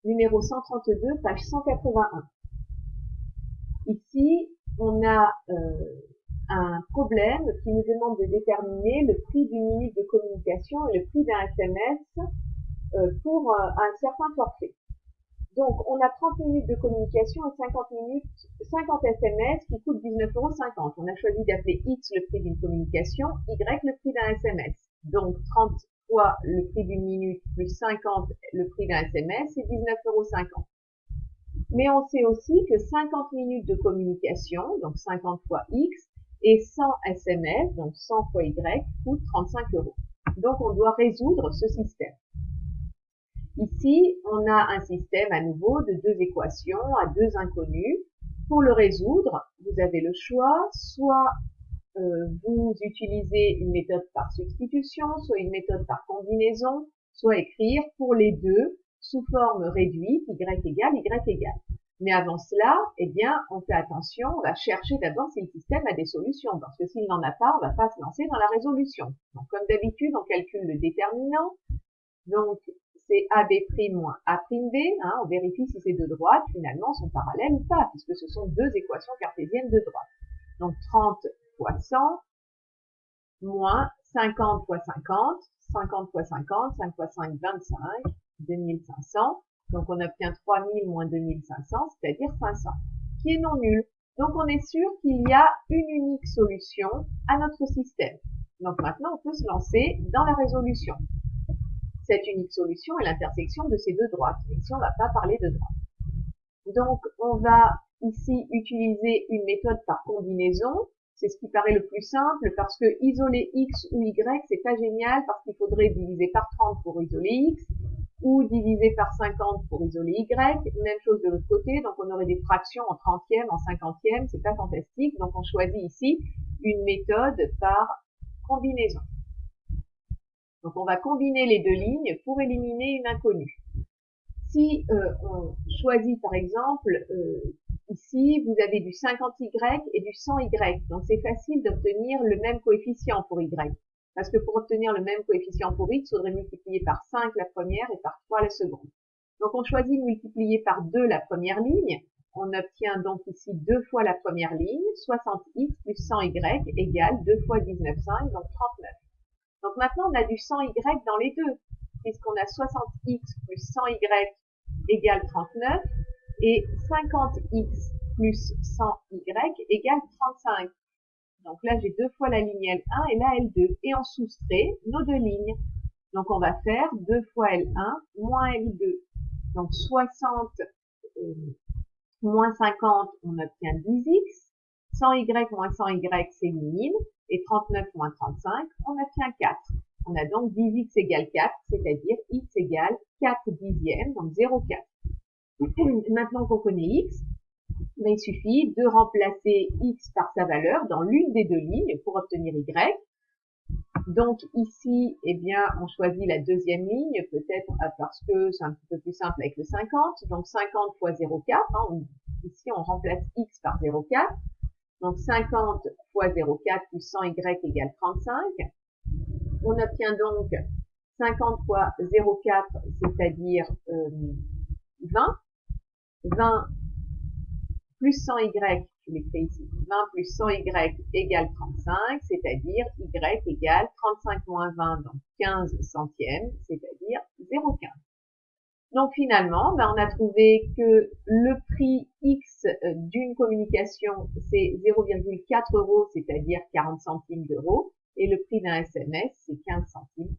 numéro 132, page 181. Ici, on a un problème qui nous demande de déterminer le prix d'une minute de communication et le prix d'un SMS pour un certain forfait. Donc, on a 30 minutes de communication et 50 SMS qui coûtent 19,50 €. On a choisi d'appeler X le prix d'une communication, Y le prix d'un SMS. Donc, 30 fois le prix d'une minute plus 50 le prix d'un SMS, c'est 19,50 €. Mais on sait aussi que 50 minutes de communication, donc 50 fois X, et 100 SMS, donc 100 fois Y, coûtent 35 €. Donc, on doit résoudre ce système. Ici, on a un système à nouveau de deux équations à deux inconnus. Pour le résoudre, vous avez le choix, soit vous utilisez une méthode par substitution, soit une méthode par combinaison, soit écrire pour les deux sous forme réduite, y égale, y égale. Mais avant cela, eh bien, on fait attention, on va chercher d'abord si le système a des solutions, parce que s'il n'en a pas, on ne va pas se lancer dans la résolution. Donc, comme d'habitude, on calcule le déterminant. Donc, c'est AB' moins A' B, hein, on vérifie si ces deux droites, finalement, sont parallèles ou pas, puisque ce sont deux équations cartésiennes de droite. Donc, 30 fois 100, moins 50 fois 50, 50 fois 50, 5 fois 5, 25, 2500. Donc, on obtient 3000 moins 2500, c'est-à-dire 500, qui est non nul. Donc, on est sûr qu'il y a une unique solution à notre système. Donc, maintenant, on peut se lancer dans la résolution. Cette unique solution est l'intersection de ces deux droites. Ici, on ne va pas parler de droite. Donc, on va ici utiliser une méthode par combinaison. C'est ce qui paraît le plus simple parce que isoler X ou Y, c'est pas génial parce qu'il faudrait diviser par 30 pour isoler X ou diviser par 50 pour isoler Y. Même chose de l'autre côté. Donc, on aurait des fractions en 30e, en 50e. C'est pas fantastique. Donc, on choisit ici une méthode par combinaison. Donc, on va combiner les deux lignes pour éliminer une inconnue. Si on choisit, par exemple, ici, vous avez du 50Y et du 100Y. Donc, c'est facile d'obtenir le même coefficient pour Y. Parce que pour obtenir le même coefficient pour X, il faudrait multiplier par 5 la première et par 3 la seconde. Donc, on choisit de multiplier par 2 la première ligne. On obtient donc ici 2 fois la première ligne, 60X plus 100Y égale 2 fois 19,5, donc 39. Donc maintenant, on a du 100Y dans les deux, puisqu'on a 60X plus 100Y égale 39, et 50X plus 100Y égale 35. Donc là, j'ai deux fois la ligne L1 et la L2, et on soustrait nos deux lignes. Donc on va faire 2 fois L1 moins L2. Donc 60 moins 50, on obtient 10X. 100Y moins 100Y, s'élimine. Et 39 moins 35, on obtient 4. On a donc 10x égale 4, c'est-à-dire x égale 4 dixièmes, donc 0,4. Maintenant qu'on connaît x, mais il suffit de remplacer x par sa valeur dans l'une des deux lignes pour obtenir y. Donc ici, eh bien, on choisit la deuxième ligne, peut-être parce que c'est un petit peu plus simple avec le 50. Donc 50 fois 0,4, hein, ici on remplace x par 0,4. Donc 50 fois 0,4 plus 100y égale 35. On obtient donc 50 fois 0,4, c'est-à-dire 20. 20 plus 100y, je l'écris ici, 20 plus 100y égale 35, c'est-à-dire y égale 35 moins 20, donc 15 centièmes, c'est-à-dire 0,15. Donc finalement, on a trouvé que le prix X d'une communication, c'est 0,4 €, c'est-à-dire 40 centimes d'euros, et le prix d'un SMS, c'est 15 centimes